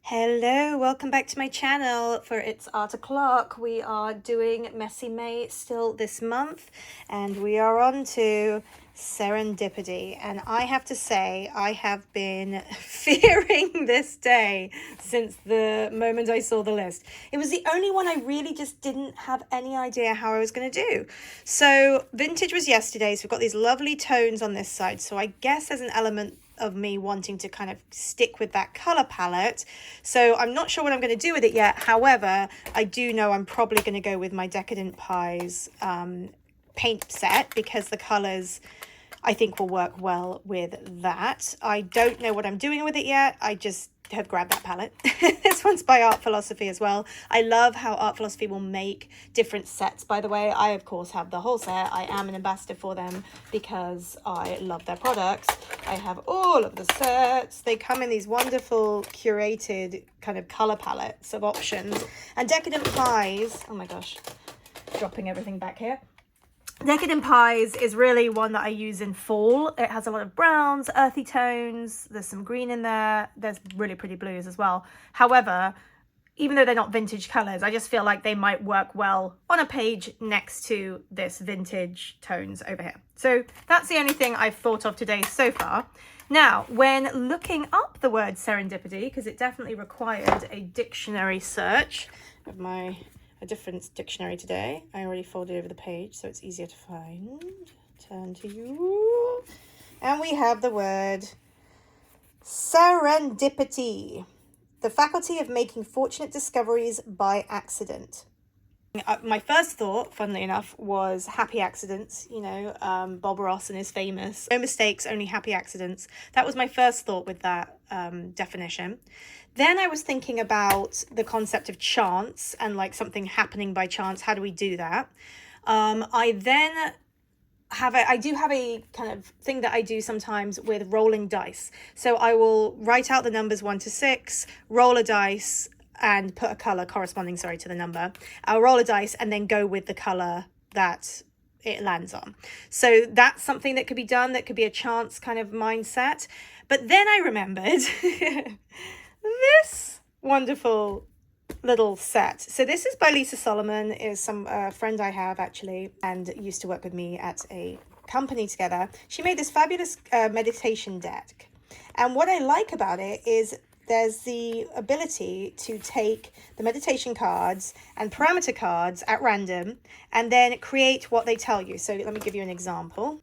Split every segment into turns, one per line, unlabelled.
Hello, welcome back to my channel for It's Art O'Clock. We are doing Messy May still this month, and we are on to Serendipity. And I have to say, I have been fearing this day since the moment I saw the list. It was the only one I really just didn't have any idea how I was going to do. So vintage was yesterday, so we've got these lovely tones on this side. So I guess there's an element of me wanting to kind of stick with that color palette. So I'm not sure what I'm going to do with it yet. However, I do know I'm probably going to go with my Decadent Pies paint set because the colors I think will work well with that. I don't know what I'm doing with it yet. I just have grabbed that palette. This one's by Art Philosophy as well. I love how Art Philosophy will make different sets, by the way. I, of course, have the whole set. I am an ambassador for them because I love their products. I have all of the sets. They come in these wonderful curated kind of color palettes of options. And Decadent Pies, oh my gosh, dropping everything back here. Decadent Pies is really one that I use in fall. It has a lot of browns, earthy tones. There's some green in there. There's really pretty blues as well. However, even though they're not vintage colors, I just feel like they might work well on a page next to this vintage tones over here. So that's the only thing I've thought of today so far. Now, when looking up the word serendipity, because it definitely required a dictionary search of a different dictionary today. I already folded over the page so it's easier to find. Turn to you. And we have the word serendipity, the faculty of making fortunate discoveries by accident. My first thought, funnily enough, was happy accidents. You know, Bob Ross and his famous no mistakes, only happy accidents. That was my first thought with that definition. Then I was thinking about the concept of chance and like something happening by chance. How do we do that? I then I do have a kind of thing that I do sometimes with rolling dice. So I will write out the numbers 1 to 6, roll a dice, and put a color corresponding, to the number. I'll roll a dice and then go with the color that it lands on. So that's something that could be done. That could be a chance kind of mindset. But then I remembered this wonderful little set. So this is by Lisa Solomon, is some friend I have actually, and used to work with me at a company together. She made this fabulous meditation deck. And what I like about it is there's the ability to take the meditation cards and parameter cards at random and then create what they tell you. So let me give you an example.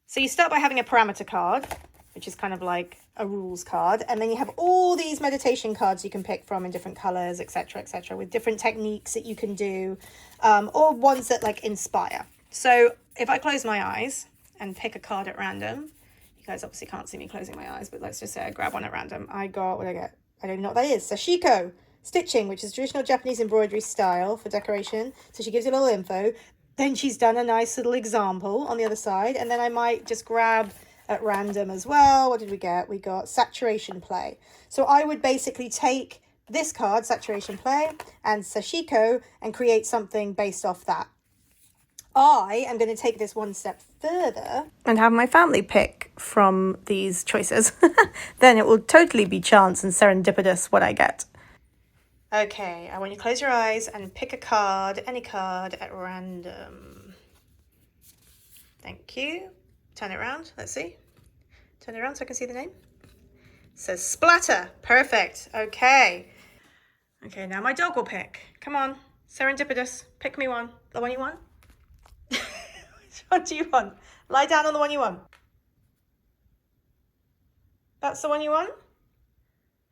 So you start by having a parameter card, which is kind of like a rules card. And then you have all these meditation cards you can pick from in different colors, etc., with different techniques that you can do, or ones that like inspire. So if I close my eyes and pick a card at random, you guys obviously can't see me closing my eyes, but let's just say I grab one at random. I got, what did I get? I don't even know what that is. Sashiko stitching, which is traditional Japanese embroidery style for decoration. So she gives you a little info. Then she's done a nice little example on the other side. And then I might just grab at random as well. What did we get? We got saturation play. So I would basically take this card, saturation play, and Sashiko, and create something based off that. I am going to take this one step further and have my family pick from these choices. Then it will totally be chance and serendipitous what I get. Okay, I want you to close your eyes and pick a card, any card at random. Thank you. Turn it around. Let's see. Turn it around so I can see the name. It says splatter. Perfect. Okay. Okay, now my dog will pick. Come on. Serendipitous. Pick me one. The one you want? Which one do you want? Lie down on the one you want. That's the one you want?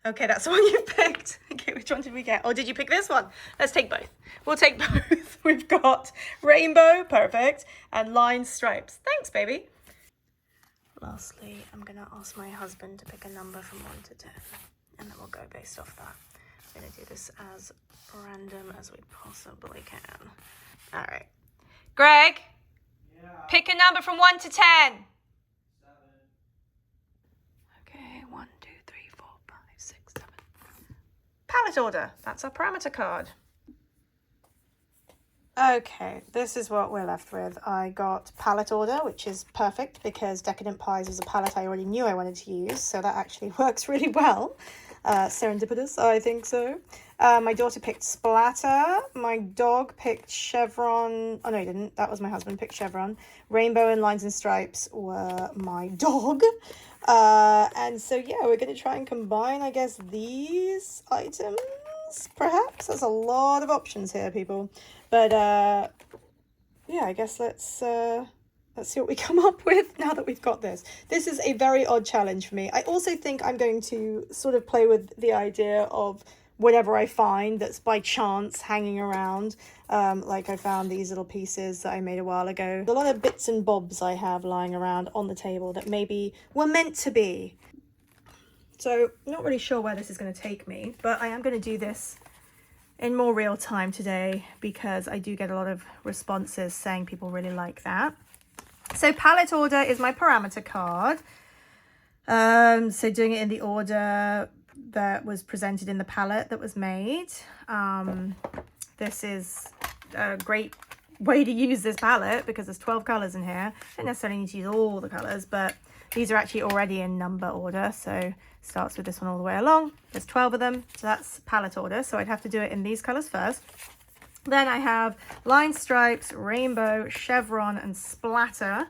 Okay, that's the one you picked. Okay, which one did we get? Or did you pick this one? Let's take both. We'll take both. We've got rainbow, perfect, and line stripes. Thanks, baby. Lastly, I'm going to ask my husband to pick a number from 1 to 10, and then we'll go based off that. I'm going to do this as random as we possibly can. All right. Greg, yeah. Pick a number from 1 to 10. 7. Okay, 1, 2, 3, 4, 5, 6, 7. Palette order. That's our parameter card. Okay, this is what we're left with. I got palette order, which is perfect because Decadent Pies was a palette I already knew I wanted to use, so that actually works really well. Serendipitous, I think so. My daughter picked splatter. My dog picked Chevron. Oh, no, he didn't. That was my husband, picked Chevron. Rainbow and lines and stripes were my dog. And so, yeah, we're going to try and combine, I guess, these items, perhaps. There's a lot of options here, people. But, yeah, I guess let's see what we come up with now that we've got this. This is a very odd challenge for me. I also think I'm going to sort of play with the idea of whatever I find that's by chance hanging around. Like I found these little pieces that I made a while ago. A lot of bits and bobs I have lying around on the table that maybe were meant to be. So not really sure where this is going to take me, but I am going to do this in more real time today because I do get a lot of responses saying people really like that. So palette order is my parameter card. So doing it in the order that was presented in the palette that was made. This is a great way to use this palette because there's 12 colors in here. I don't necessarily need to use all the colors, but these are actually already in number order. So starts with this one all the way along. There's 12 of them. So that's palette order. So I'd have to do it in these colors first. Then I have line, stripes, rainbow, chevron, and splatter.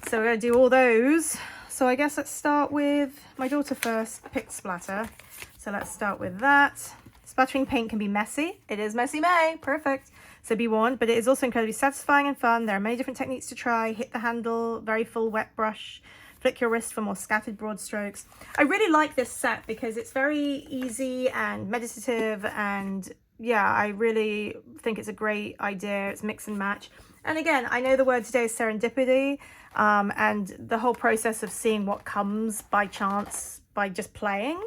So we're going to do all those. So I guess let's start with my daughter first, picked splatter. So let's start with that. Splattering paint can be messy. It is Messy May. Perfect. So be warned, but it is also incredibly satisfying and fun. There are many different techniques to try. Hit the handle, very full wet brush. Flick your wrist for more scattered broad strokes. I really like this set because it's very easy and meditative, and yeah, I really think it's a great idea. It's mix and match. And again, I know the word today is serendipity, and the whole process of seeing what comes by chance by just playing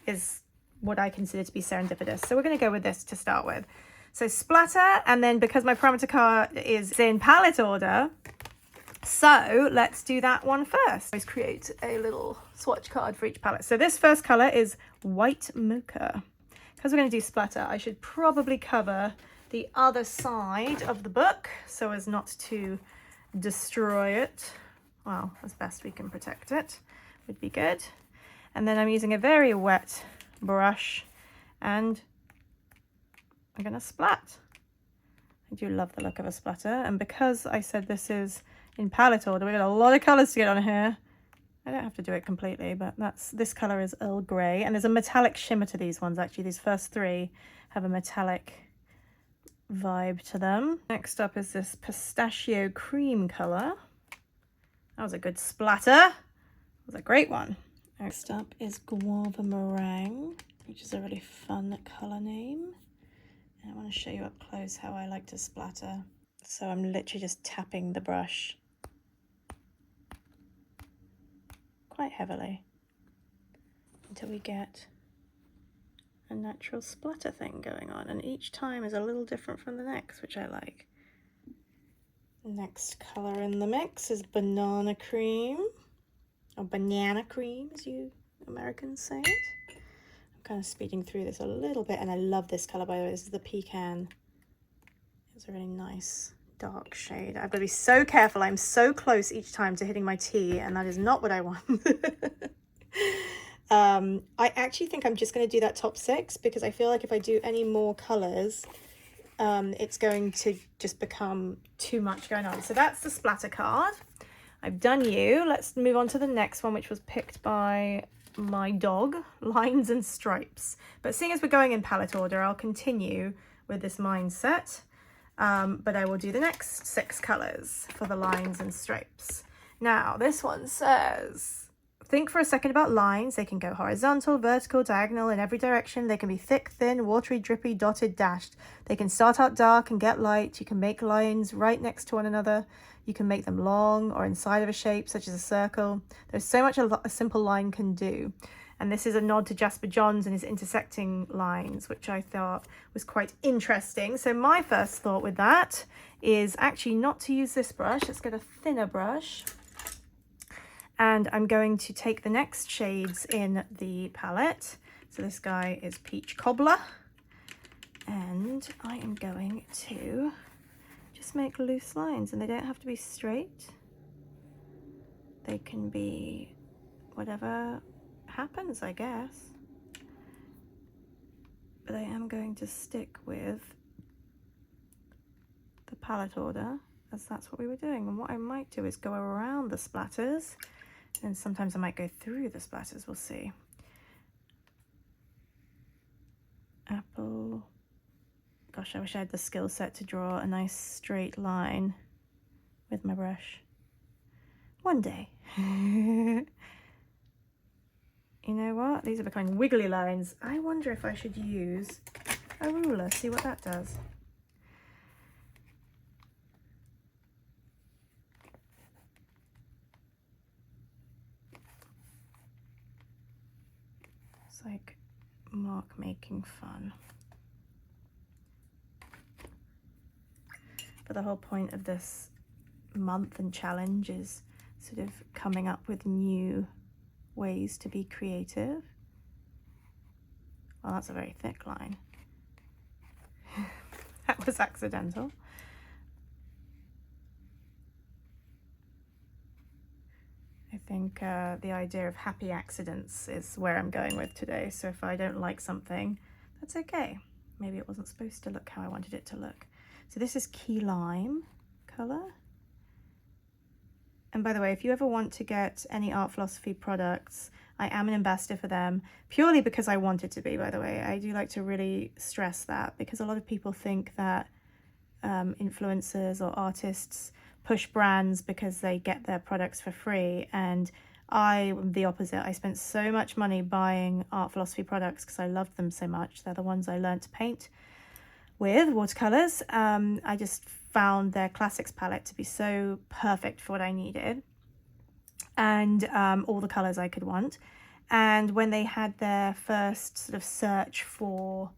is what I consider to be serendipitous. So we're going to go with this to start with. So splatter, and then because my parameter card is in palette order, so let's do that one first. Let's create a little swatch card for each palette. So this first color is white mocha. Because we're going to do splatter, I should probably cover the other side of the book so as not to destroy it. Well, as best we can protect it would be good. And then I'm using a very wet brush and I'm going to splat. I do love the look of a splatter, and because I said this is in palette order, we've got a lot of colors to get on here. I don't have to do it completely, but this color is Earl Grey, and there's a metallic shimmer to these ones. Actually, these first three have a metallic vibe to them. Next up is this pistachio cream color. That was a good splatter. That was a great one. Next up is guava meringue, which is a really fun color name. And I want to show you up close how I like to splatter. So I'm literally just tapping the brush quite heavily until we get a natural splatter thing going on, and each time is a little different from the next, which I like. Next color in the mix is banana cream, or banana cream as you Americans say it. I'm kind of speeding through this a little bit, and I love this color, by the way. This is the pecan. It's a really nice dark shade. I've got to be so careful. I'm so close each time to hitting my T, and that is not what I want. I actually think I'm just going to do that top 6 because I feel like if I do any more colors, it's going to just become too much going on. So that's the splatter card. I've done you. Let's move on to the next one, which was picked by my dog, lines and stripes. But seeing as we're going in palette order, I'll continue with this mindset. But I will do the next 6 colors for the lines and stripes. Now, this one says, think for a second about lines. They can go horizontal, vertical, diagonal, in every direction. They can be thick, thin, watery, drippy, dotted, dashed. They can start out dark and get light. You can make lines right next to one another. You can make them long or inside of a shape, such as a circle. There's so much a simple line can do. And this is a nod to Jasper Johns and his intersecting lines, which I thought was quite interesting. So my first thought with that is actually not to use this brush. Let's get a thinner brush. And I'm going to take the next shades in the palette. So this guy is Peach Cobbler. And I am going to just make loose lines, and they don't have to be straight. They can be whatever happens, I guess. but I am going to stick with the palette order, as that's what we were doing. And what I might do is go around the splatters, and sometimes I might go through the splatters, we'll see. Apple. Gosh, I wish I had the skill set to draw a nice straight line with my brush. One day. You know what? These are becoming wiggly lines. I wonder if I should use a ruler, see what that does. It's like mark making fun. But the whole point of this month and challenge is sort of coming up with new ways to be creative. Well, that's a very thick line. That was accidental. I think the idea of happy accidents is where I'm going with today. So if I don't like something, that's okay. Maybe it wasn't supposed to look how I wanted it to look. So this is key lime color. And by the way, if you ever want to get any Art Philosophy products, I am an ambassador for them, purely because I want it to be, by the way. I do like to really stress that, because a lot of people think that influencers or artists push brands because they get their products for free. And I am the opposite. I spent so much money buying Art Philosophy products because I loved them so much. They're the ones I learned to paint with, watercolors. I just found their classics palette to be so perfect for what I needed, and all the colors I could want. And when they had their first sort of search for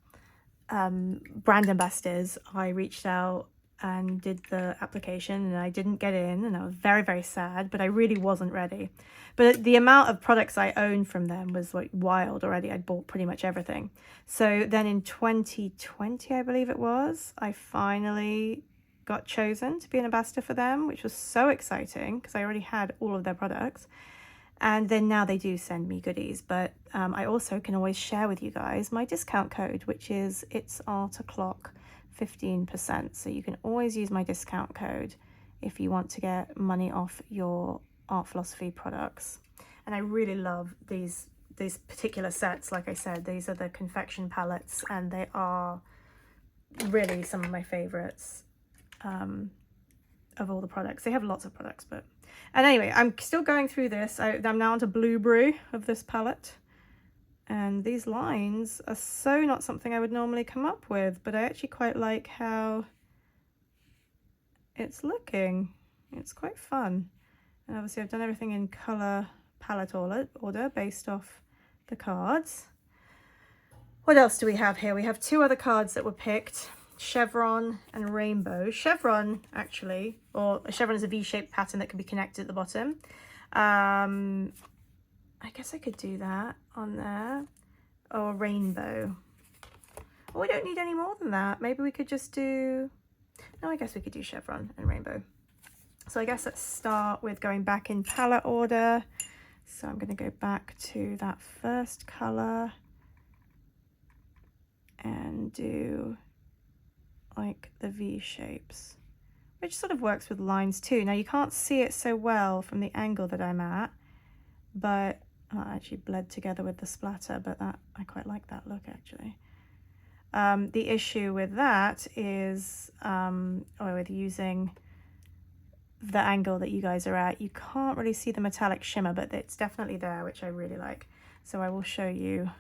brand ambassadors, I reached out and did the application, and I didn't get in, and I was very, very sad, but I really wasn't ready. But the amount of products I owned from them was like wild already. I'd bought pretty much everything. So then in 2020, I believe it was, I finally got chosen to be an ambassador for them, which was so exciting because I already had all of their products. And then now they do send me goodies, but I also can always share with you guys my discount code, which is It's Art O'Clock 15%. So you can always use my discount code if you want to get money off your Art Philosophy products. And I really love these particular sets. Like I said, these are the confection palettes, and they are really some of my favorites of all the products. They have lots of products, but... And anyway, I'm still going through this. I'm now onto Blueberry of this palette. And these lines are so not something I would normally come up with, but I actually quite like how it's looking. It's quite fun. And obviously I've done everything in color palette order based off the cards. What else do we have here? We have two other cards that were picked. Chevron and Rainbow. Chevron, actually, or a chevron is a V-shaped pattern that can be connected at the bottom. I guess I could do that on there. Or Rainbow. Well, we don't need any more than that. Maybe we could just do... No, I guess we could do Chevron and Rainbow. So I guess let's start with going back in palette order. So I'm going to go back to that first color and do like the V shapes, which sort of works with lines too. Now you can't see it so well from the angle that I'm at, but I actually bled together with the splatter, but that I quite like that look actually. The issue with that is, or with using the angle that you guys are at, you can't really see the metallic shimmer, but it's definitely there, which I really like. So I will show you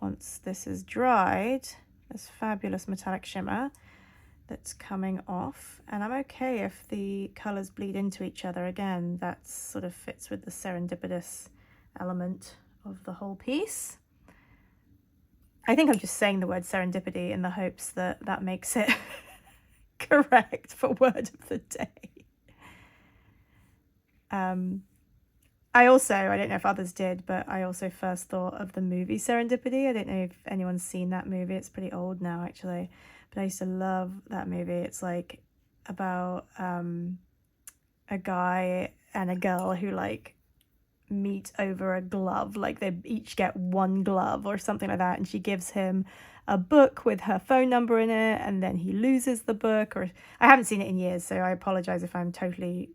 once this is dried, this fabulous metallic shimmer that's coming off. And I'm okay if the colors bleed into each other. Again, that sort of fits with the serendipitous element of the whole piece. I think I'm just saying the word serendipity in the hopes that that makes it correct for word of the day. I don't know if others did, but I also first thought of the movie Serendipity. I don't know if anyone's seen that movie. It's pretty old now, actually, but I used to love that movie. It's like about a guy and a girl who like meet over a glove, like they each get one glove or something like that, and she gives him a book with her phone number in it, and then he loses the book. Or I haven't seen it in years, so I apologize if I'm totally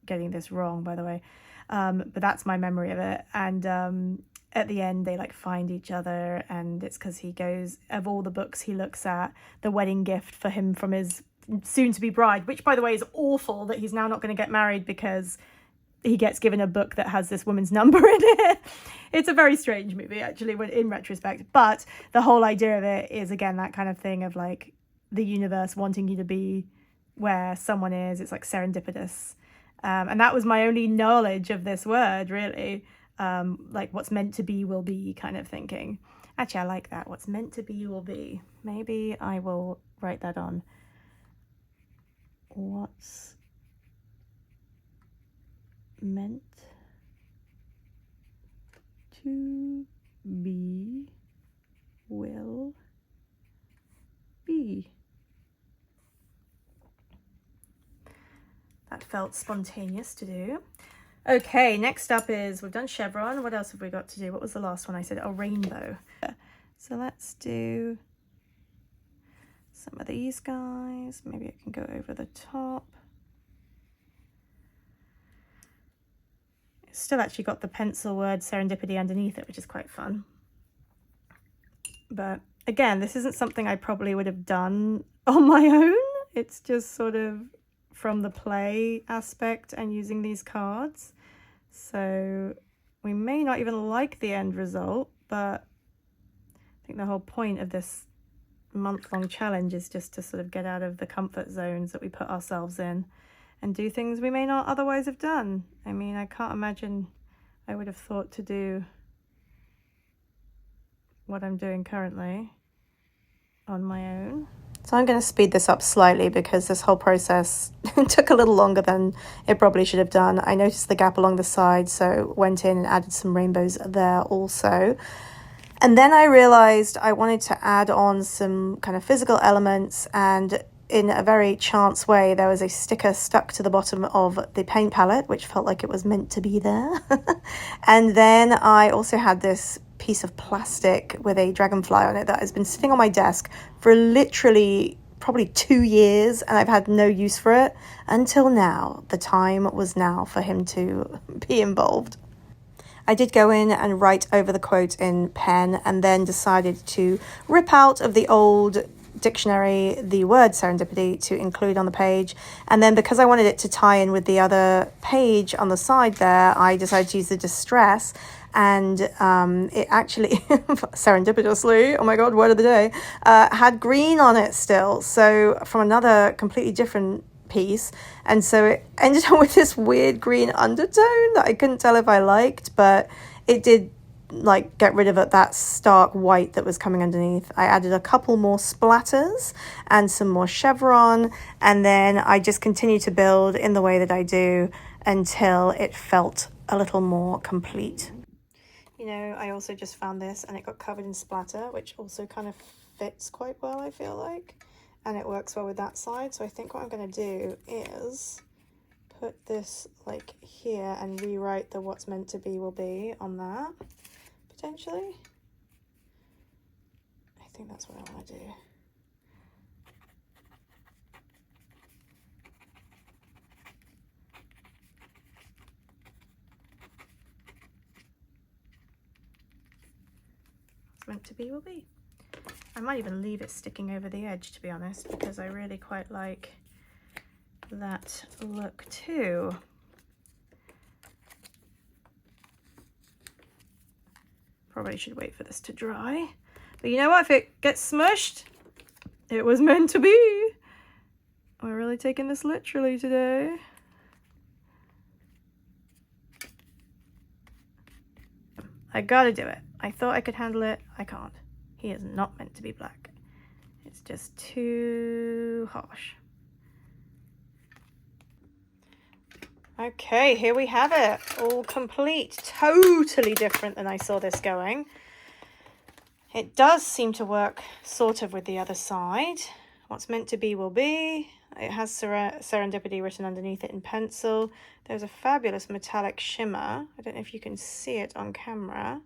getting this wrong, by the way, but that's my memory of it. And at the end they like find each other, and it's because he goes, of all the books he looks at, the wedding gift for him from his soon-to-be bride, which by the way is awful that he's now not going to get married because he gets given a book that has this woman's number in it. It's a very strange movie, actually, when in retrospect. But the whole idea of it is, again, that kind of thing of like the universe wanting you to be where someone is. It's like serendipitous. And that was my only knowledge of this word, really. Like what's meant to be will be kind of thinking. Actually, I like that. What's meant to be will be. Maybe I will write that on. What's meant to be will be. That felt spontaneous to do. Okay, next up is, we've done Chevron. What else have we got to do? What was the last one I said? Oh, rainbow. So let's do some of these guys. Maybe I can go over the top. It's still actually got the pencil word serendipity underneath it, which is quite fun. But again, this isn't something I probably would have done on my own. It's just sort of from the play aspect and using these cards. So we may not even like the end result, but I think the whole point of this month-long challenge is just to sort of get out of the comfort zones that we put ourselves in and do things we may not otherwise have done. I mean, I can't imagine I would have thought to do what I'm doing currently on my own. So I'm going to speed this up slightly because this whole process took a little longer than it probably should have done. I noticed the gap along the side, so went in and added some rainbows there also. And then I realized I wanted to add on some kind of physical elements, and in a very chance way, there was a sticker stuck to the bottom of the paint palette, which felt like it was meant to be there. And then I also had this piece of plastic with a dragonfly on it that has been sitting on my desk for literally probably 2 years, and I've had no use for it until now. The time was now for him to be involved. I did go in and write over the quote in pen, and then decided to rip out of the old dictionary the word serendipity to include on the page. And then because I wanted it to tie in with the other page on the side there, I decided to use the distress, and it actually serendipitously, oh my god, word of the day, had green on it still, so from another completely different piece, and so it ended up with this weird green undertone that I couldn't tell if I liked, but it did like get rid of it, that stark white that was coming underneath. I added a couple more splatters and some more chevron, and then I just continued to build in the way that I do until it felt a little more complete. You know, I also just found this and it got covered in splatter, which also kind of fits quite well, I feel like, and it works well with that side. So I think what I'm going to do is put this like here and rewrite the what's meant to be will be on that, potentially. I think that's what I want to do. Meant to be will be. I might even leave it sticking over the edge, to be honest, because I really quite like that look too. Probably should wait for this to dry, but you know what, if it gets smushed, it was meant to be. We're really taking this literally today. I gotta do it. I thought I could handle it. I can't. He is not meant to be black. It's just too harsh. Okay, here we have it. All complete. Totally different than I saw this going. It does seem to work sort of with the other side. What's meant to be will be. It has Serendipity written underneath it in pencil. There's a fabulous metallic shimmer. I don't know if you can see it on camera.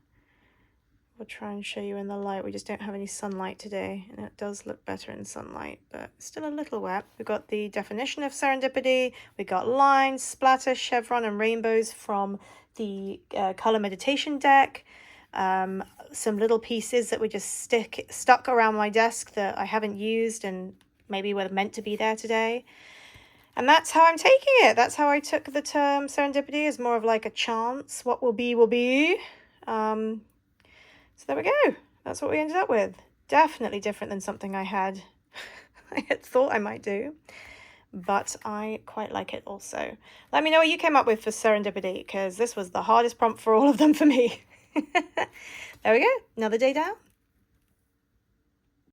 We'll try and show you in the light. We just don't have any sunlight today, and it does look better in sunlight, but still a little wet. We've got the definition of serendipity. We got lines, splatter, chevron, and rainbows from the color meditation deck. Some little pieces that we just stuck around my desk that I haven't used and maybe were meant to be there today. And that's how I'm taking it. That's how I took the term serendipity, as more of like a chance. What will be, will be. So there we go. That's what we ended up with. Definitely different than something I had thought I might do, but I quite like it also. Let me know what you came up with for serendipity, because this was the hardest prompt for all of them for me. There we go. Another day down.